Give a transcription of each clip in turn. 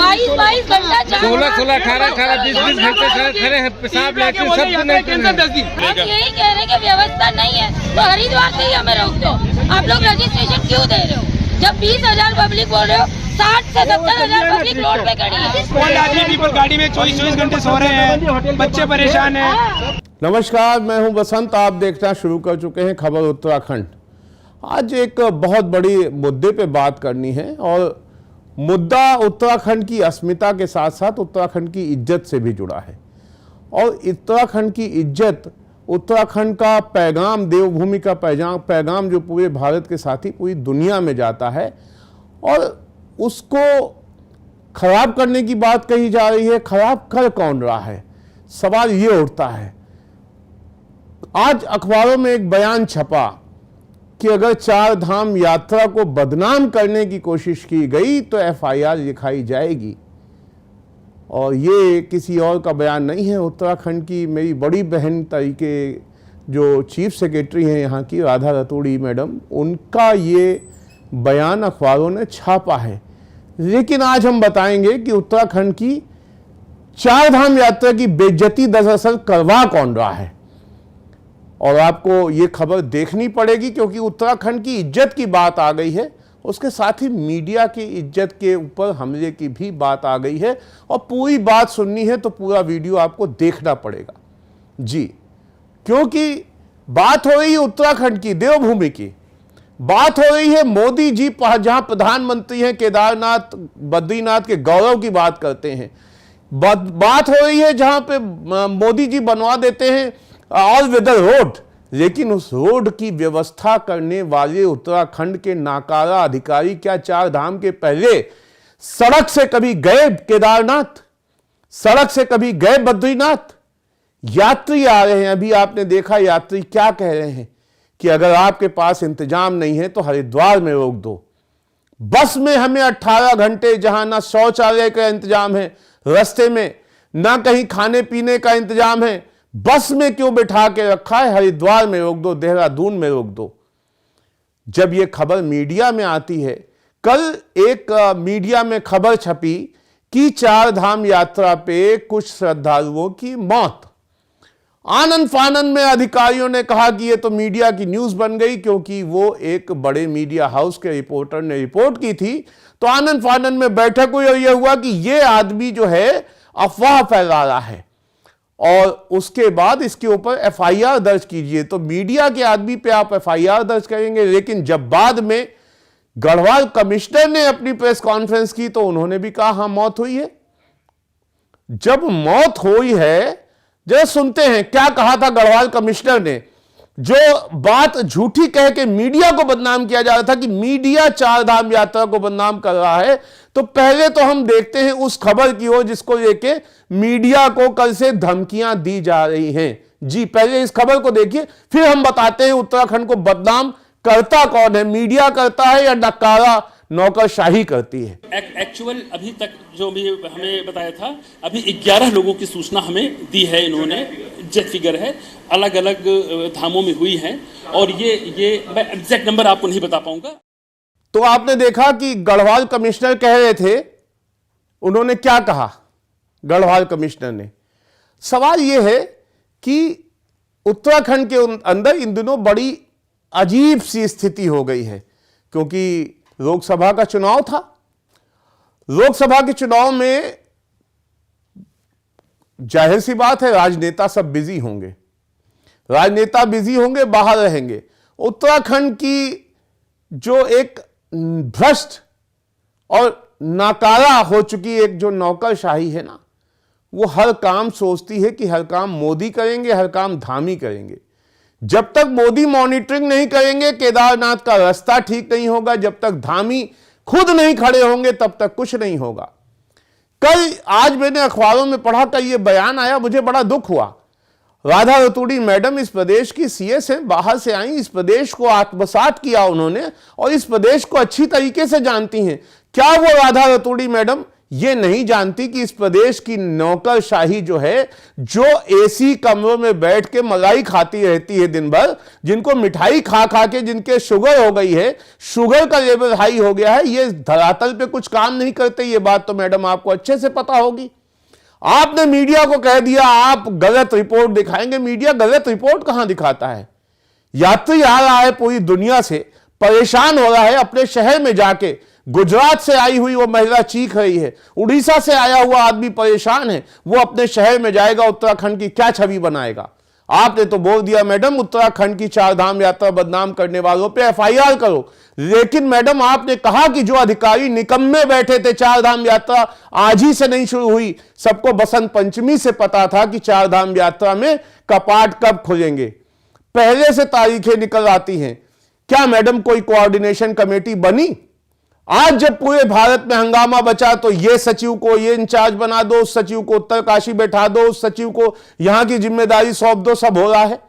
22 घंटा 16, 18, 20 घंटे खड़े हैं, पेशाब लैट्रिन सब हम यही कह रहे हैं कि व्यवस्था नहीं है तो हरिद्वार से ही हमें रोक दो। आप लोग रजिस्ट्रेशन क्यों दे रहे हो? जब 20,000 पब्लिक बोल रहे हो, 60 से 70,000 पब्लिक रोड पे खड़ी है। आदमी भी गाड़ी में 24 घंटे सो रहे हैं, बच्चे परेशान हैं। नमस्कार, मैं हूं बसंत। आप देखना शुरू कर चुके हैं खबर उत्तराखंड। आज एक बहुत बड़ी मुद्दे पे बात करनी है और मुद्दा उत्तराखंड की अस्मिता के साथ साथ उत्तराखंड की इज्जत से भी जुड़ा है। और उत्तराखंड की इज्जत, उत्तराखंड का पैगाम, देवभूमि का पैगाम जो पूरे भारत के साथ ही पूरी दुनिया में जाता है, और उसको खराब करने की बात कही जा रही है। खराब कर कौन रहा है, सवाल ये उठता है। आज अखबारों में एक बयान छपा कि अगर चार धाम यात्रा को बदनाम करने की कोशिश की गई तो एफआईआर लिखाई जाएगी। और ये किसी और का बयान नहीं है, उत्तराखंड की मेरी बड़ी बहन तरीके जो चीफ सेक्रेटरी हैं यहाँ की, राधा रतूड़ी मैडम, उनका ये बयान अखबारों ने छापा है। लेकिन आज हम बताएंगे कि उत्तराखंड की चार धाम यात्रा की बेइज्जती दरअसल करवा कौन रहा है। और आपको ये खबर देखनी पड़ेगी क्योंकि उत्तराखंड की इज्जत की बात आ गई है, उसके साथ ही मीडिया की इज्जत के ऊपर हमले की भी बात आ गई है। और पूरी बात सुननी है तो पूरा वीडियो आपको देखना पड़ेगा जी, क्योंकि बात हो रही है उत्तराखंड की देवभूमि की। बात हो रही है मोदी जी, जहां प्रधानमंत्री हैं, केदारनाथ बद्रीनाथ के गौरव की बात करते हैं। बात हो रही है जहां पे मोदी जी बनवा देते हैं ऑल वेदर रोड, लेकिन उस रोड की व्यवस्था करने वाले उत्तराखंड के नाकारा अधिकारी क्या चार धाम के पहले सड़क से कभी गए केदारनाथ, सड़क से कभी गए बद्रीनाथ? यात्री आ रहे हैं, अभी आपने देखा यात्री क्या कह रहे हैं कि अगर आपके पास इंतजाम नहीं है तो हरिद्वार में रोक दो। बस में हमें 18 घंटे, जहां ना शौचालय का इंतजाम है रास्ते में, ना कहीं खाने पीने का इंतजाम है, बस में क्यों बिठा के रखा है? हरिद्वार में रोक दो, देहरादून में रोक दो। जब यह खबर मीडिया में आती है, कल एक मीडिया में खबर छपी कि चार धाम यात्रा पे कुछ श्रद्धालुओं की मौत। आनंद फानंद में अधिकारियों ने कहा कि यह तो मीडिया की न्यूज बन गई, क्योंकि वो एक बड़े मीडिया हाउस के रिपोर्टर ने रिपोर्ट की थी। तो आनंद फानंद में बैठक हुई और यह हुआ कि यह आदमी जो है अफवाह फैला रहा है और उसके बाद इसके ऊपर एफआईआर दर्ज कीजिए। तो मीडिया के आदमी पे आप एफआईआर दर्ज करेंगे, लेकिन जब बाद में गढ़वाल कमिश्नर ने अपनी प्रेस कॉन्फ्रेंस की तो उन्होंने भी कहा हां मौत हुई है। जब मौत हुई है, जरा सुनते हैं क्या कहा था गढ़वाल कमिश्नर ने। जो बात झूठी कह के मीडिया को बदनाम किया जा रहा था कि मीडिया चार धाम यात्रा को बदनाम कर रहा है, तो पहले तो हम देखते हैं उस खबर की ओर जिसको लेके मीडिया को कल से धमकियां दी जा रही हैं। जी, पहले इस खबर को देखिए, फिर हम बताते हैं उत्तराखंड को बदनाम करता कौन है, मीडिया करता है या नकारा नौकरशाही करती है। एक्चुअल अभी तक जो भी हमें बताया था, अभी 11 लोगों की सूचना हमें दी है इन्होंने, एग्जैक्ट फिगर है, अलग अलग धामों में हुई है। और ये मैं एग्जैक्ट नंबर आपको नहीं बता पाऊंगा। तो आपने देखा कि गढ़वाल कमिश्नर कह रहे थे, उन्होंने क्या कहा गढ़वाल कमिश्नर ने? सवाल यह है कि उत्तराखंड के अंदर इन दिनों बड़ी अजीब सी स्थिति हो गई है, क्योंकि लोकसभा का चुनाव था। लोकसभा के चुनाव में जाहिर सी बात है राजनेता सब बिजी होंगे, राजनेता बिजी होंगे, बाहर रहेंगे। उत्तराखंड की जो एक भ्रष्ट और नाकारा हो चुकी एक जो नौकरशाही है ना, वो हर काम सोचती है कि हर काम मोदी करेंगे, हर काम धामी करेंगे। जब तक मोदी मॉनिटरिंग नहीं करेंगे, केदारनाथ का रास्ता ठीक नहीं होगा। जब तक धामी खुद नहीं खड़े होंगे, तब तक कुछ नहीं होगा। आज मैंने अखबारों में पढ़ा, कल ये बयान आया, मुझे बड़ा दुख हुआ। राधा रतूड़ी मैडम इस प्रदेश की सीएस हैं, बाहर से आई, इस प्रदेश को आत्मसात किया उन्होंने और इस प्रदेश को अच्छी तरीके से जानती हैं। क्या वो राधा रतूड़ी मैडम ये नहीं जानती कि इस प्रदेश की नौकरशाही जो है, जो एसी कमरों में बैठ के मलाई खाती रहती है दिन भर, जिनको मिठाई खा खा के जिनके शुगर हो गई है, शुगर का लेवल हाई हो गया है, ये धरातल पे कुछ काम नहीं करते। ये बात तो मैडम आपको अच्छे से पता होगी। आपने मीडिया को कह दिया आप गलत रिपोर्ट दिखाएंगे। मीडिया गलत रिपोर्ट कहां दिखाता है? यात्री आ रहा है पूरी दुनिया से, परेशान हो रहा है, अपने शहर में जाके गुजरात से आई हुई वो महिला चीख रही है, उड़ीसा से आया हुआ आदमी परेशान है, वो अपने शहर में जाएगा, उत्तराखंड की क्या छवि बनाएगा? आपने तो बोल दिया मैडम उत्तराखंड की चार धाम यात्रा बदनाम करने वालों पे एफआईआर करो। लेकिन मैडम आपने कहा कि जो अधिकारी निकम्मे बैठे थे, चार धाम यात्रा आज ही से नहीं शुरू हुई, सबको बसंत पंचमी से पता था कि चार धाम यात्रा में कपाट कब खुलेंगे, पहले से तारीखें निकल आती हैं। क्या मैडम कोई कोऑर्डिनेशन कमेटी बनी? आज जब पूरे भारत में हंगामा बचा तो ये सचिव को ये इंचार्ज बना दो, उस सचिव को उत्तरकाशी बैठा दो, उस सचिव को यहां की जिम्मेदारी सौंप दो, सब हो रहा है।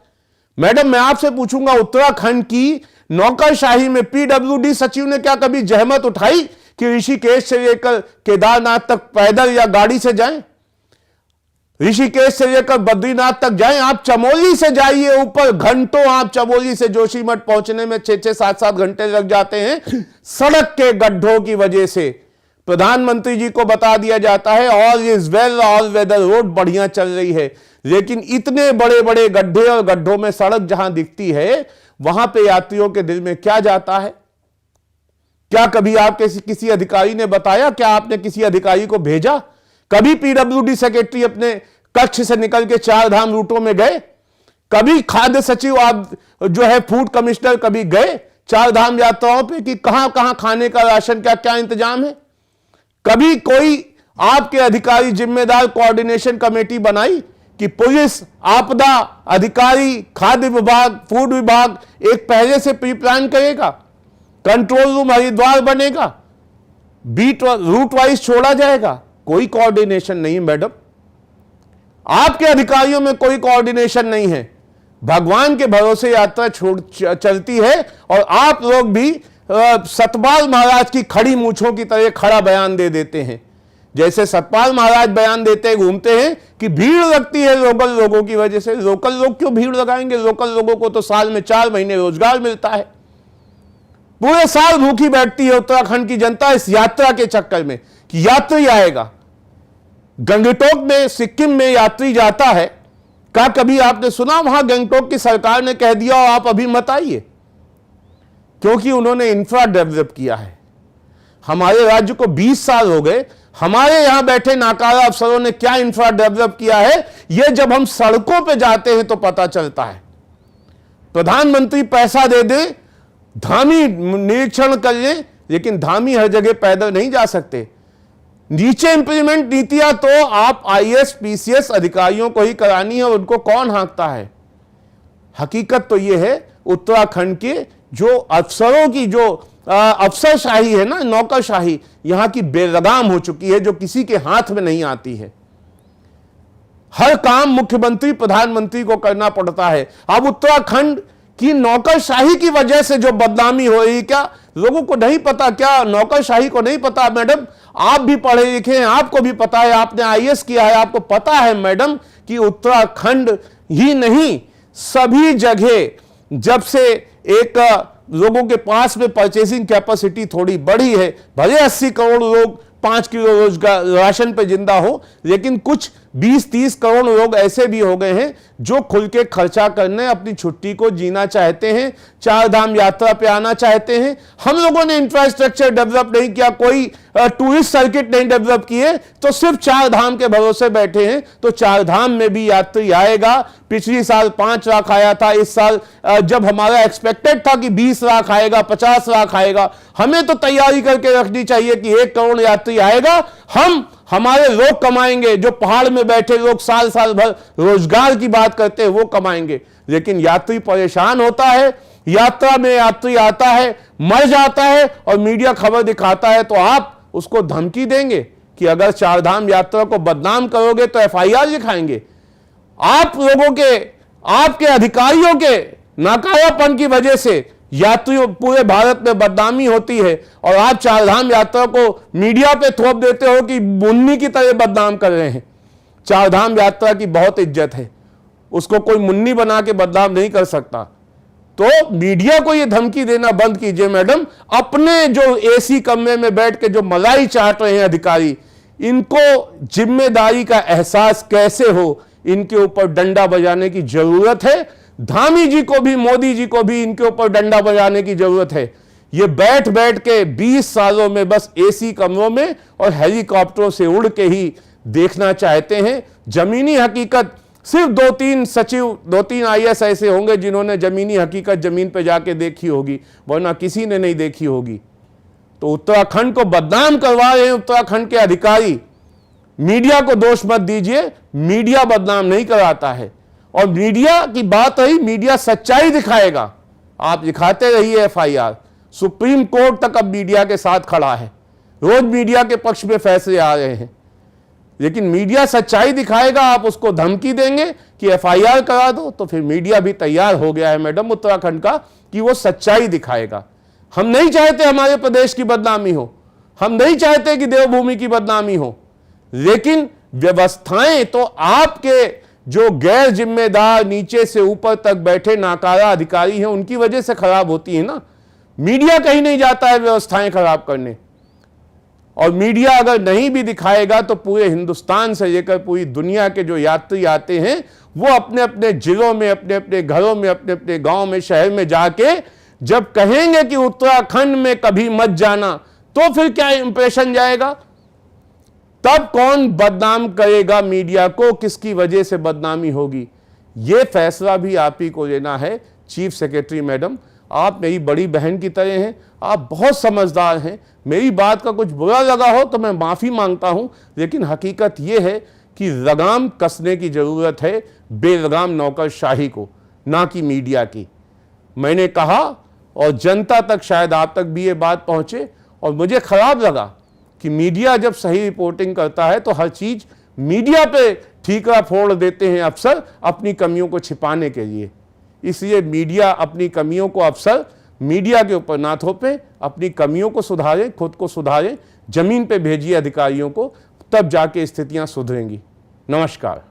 मैडम मैं आपसे पूछूंगा, उत्तराखंड की नौकरशाही में पीडब्ल्यूडी सचिव ने क्या कभी जहमत उठाई कि ऋषिकेश से लेकर केदारनाथ तक पैदल या गाड़ी से जाएं? ऋषिकेश से लेकर बद्रीनाथ तक जाएं, आप चमोली से जाइए ऊपर, घंटों आप चमोली से जोशीमठ पहुंचने में 6-6, 7-7 घंटे लग जाते हैं सड़क के गड्ढों की वजह से। प्रधानमंत्री जी को बता दिया जाता है all is well, all weather road बढ़िया चल रही है, लेकिन इतने बड़े बड़े गड्ढे और गड्ढों में सड़क जहां दिखती है, वहां पे यात्रियों के दिल में क्या जाता है? क्या कभी आपके किसी अधिकारी ने बताया? क्या आपने किसी अधिकारी को भेजा? कभी पीडब्ल्यूडी सेक्रेटरी अपने कक्ष से निकल के चार धाम रूटों में गए? कभी खाद्य सचिव आप जो है फूड कमिश्नर कभी गए चार धाम यात्राओं पे कि कहां कहां खाने का राशन क्या क्या इंतजाम है? कभी कोई आपके अधिकारी जिम्मेदार कोऑर्डिनेशन कमेटी बनाई कि पुलिस, आपदा अधिकारी, खाद्य विभाग, फूड विभाग एक पहले से प्री प्लान करेगा, कंट्रोल रूम हरिद्वार बनेगा, बीट रूट वाइज छोड़ा जाएगा? कोई कोऑर्डिनेशन नहीं मैडम, आपके अधिकारियों में कोई कोऑर्डिनेशन नहीं है। भगवान के भरोसे यात्रा चलती है और आप लोग भी सतपाल महाराज की खड़ी मूंछों की तरह खड़ा बयान दे देते हैं। जैसे सतपाल महाराज बयान देते घूमते हैं कि भीड़ लगती है लोकल लोगों की वजह से। लोकल लोग क्यों भीड़ लगाएंगे? लोकल लोगों को तो साल में 4 महीने रोजगार मिलता है। पूरे साल भूखी बैठती है उत्तराखंड की जनता इस यात्रा के चक्कर में कि यात्री आएगा। गंगटोक में, सिक्किम में यात्री जाता है, क्या कभी आपने सुना वहां गंगटोक की सरकार ने कह दिया और आप अभी मत आइए? क्योंकि उन्होंने इंफ्रा डेवलप किया है। हमारे राज्य को 20 साल हो गए, हमारे यहां बैठे नाकारा अफसरों ने क्या इंफ्रा डेवलप किया है, यह जब हम सड़कों पे जाते हैं तो पता चलता है। प्रधानमंत्री पैसा दे दे, धामी निरीक्षण कर ले, लेकिन धामी हर जगह पैदल नहीं जा सकते। नीचे इंप्लीमेंट नीतियां तो आप आईएएस पीसीएस अधिकारियों को ही करानी है, उनको कौन हाँकता है? हकीकत तो यह है उत्तराखंड के जो अफसरों की जो अफसरशाही है ना, नौकरशाही, यहां की बेलगाम हो चुकी है, जो किसी के हाथ में नहीं आती है। हर काम मुख्यमंत्री प्रधानमंत्री को करना पड़ता है। अब उत्तराखंड की नौकरशाही की वजह से जो बदनामी हो रही, क्या लोगों को नहीं पता? क्या नौकरशाही को नहीं पता? मैडम आप भी पढ़े लिखे हैं, आपको भी पता है, आपने आईएएस किया है, आपको पता है मैडम कि उत्तराखंड ही नहीं सभी जगह जब से एक लोगों के पास में परचेसिंग कैपेसिटी थोड़ी बढ़ी है, भले 80 करोड़ लोग 5 किलो रोजगार राशन पे जिंदा हो, लेकिन कुछ 20-30 करोड़ लोग ऐसे भी हो गए हैं जो खुल के खर्चा करने, अपनी छुट्टी को जीना चाहते हैं, चार धाम यात्रा पे आना चाहते हैं। हम लोगों ने इंफ्रास्ट्रक्चर डेवलप नहीं किया, कोई टूरिस्ट सर्किट नहीं डेवलप किए, तो सिर्फ चार धाम के भरोसे बैठे हैं। तो चार धाम में भी यात्री आएगा। पिछली साल 5 लाख आया था, इस साल जब हमारा एक्सपेक्टेड था कि 20 लाख आएगा, 50 लाख आएगा, हमें तो तैयारी करके रखनी चाहिए कि 1 करोड़ यात्री आएगा। हमारे लोग कमाएंगे, जो पहाड़ में बैठे लोग साल साल भर रोजगार की बात करते हैं वो कमाएंगे, लेकिन यात्री परेशान होता है। यात्रा में यात्री आता है, मर जाता है और मीडिया खबर दिखाता है, तो आप उसको धमकी देंगे कि अगर चार धाम यात्रा को बदनाम करोगे तो एफआईआर लिखाएंगे। आप लोगों के, आपके अधिकारियों के नाकारापन की वजह से यात्रियों पूरे भारत में बदनामी होती है और आप चारधाम यात्रा को मीडिया पे थोप देते हो कि मुन्नी की तरह बदनाम कर रहे हैं। चारधाम यात्रा की बहुत इज्जत है, उसको कोई मुन्नी बना के बदनाम नहीं कर सकता। तो मीडिया को यह धमकी देना बंद कीजिए मैडम। अपने जो एसी कमरे में बैठ के जो मलाई चाट रहे हैं अधिकारी, इनको जिम्मेदारी का एहसास कैसे हो, इनके ऊपर डंडा बजाने की जरूरत है। धामी जी को भी, मोदी जी को भी इनके ऊपर डंडा बजाने की जरूरत है। ये बैठ बैठ के 20 सालों में बस एसी कमरों में और हेलीकॉप्टरों से उड़ के ही देखना चाहते हैं। जमीनी हकीकत सिर्फ 2-3 सचिव, 2-3 IAS ऐसे होंगे जिन्होंने जमीनी हकीकत जमीन पे जाके देखी होगी, वरना किसी ने नहीं देखी होगी। तो उत्तराखंड को बदनाम करवा रहे हैं उत्तराखंड के अधिकारी। मीडिया को दोष मत दीजिए, मीडिया बदनाम नहीं कराता है। और मीडिया की बात रही, मीडिया सच्चाई दिखाएगा। आप दिखाते रहिए FIR। सुप्रीम कोर्ट तक अब मीडिया के साथ खड़ा है, रोज मीडिया के पक्ष में फैसले आ रहे हैं, लेकिन मीडिया सच्चाई दिखाएगा। आप उसको धमकी देंगे कि FIR करा दो, तो फिर मीडिया भी तैयार हो गया है मैडम उत्तराखंड का कि वो सच्चाई दिखाएगा। हम नहीं चाहते हमारे प्रदेश की बदनामी हो, हम नहीं चाहते कि देवभूमि की बदनामी हो, लेकिन व्यवस्थाएं तो आपके जो गैर जिम्मेदार नीचे से ऊपर तक बैठे नाकारा अधिकारी हैं उनकी वजह से खराब होती है ना। मीडिया कहीं नहीं जाता है व्यवस्थाएं खराब करने। और मीडिया अगर नहीं भी दिखाएगा तो पूरे हिंदुस्तान से लेकर पूरी दुनिया के जो यात्री आते हैं वो अपने अपने जिलों में, अपने अपने घरों में, अपने अपने गांव में, शहर में जाके जब कहेंगे कि उत्तराखंड में कभी मत जाना, तो फिर क्या इंप्रेशन जाएगा? तब कौन बदनाम करेगा मीडिया को, किसकी वजह से बदनामी होगी, यह फैसला भी आप ही को लेना है। चीफ सेक्रेटरी मैडम, आप मेरी बड़ी बहन की तरह हैं, आप बहुत समझदार हैं। मेरी बात का कुछ बुरा लगा हो तो मैं माफ़ी मांगता हूं, लेकिन हकीकत यह है कि लगाम कसने की ज़रूरत है बेलगाम नौकरशाही को, ना कि मीडिया की। मैंने कहा और जनता तक, शायद आप तक भी ये बात पहुंचे। और मुझे खराब लगा कि मीडिया जब सही रिपोर्टिंग करता है तो हर चीज़ मीडिया पे ठीकरा फोड़ देते हैं अफसर अपनी कमियों को छिपाने के लिए। इसलिए मीडिया अपनी कमियों को अफसर मीडिया के ऊपर ना थोपें, अपनी कमियों को सुधारें, खुद को सुधारें, जमीन पे भेजिए अधिकारियों को, तब जाके स्थितियां सुधरेंगी। नमस्कार।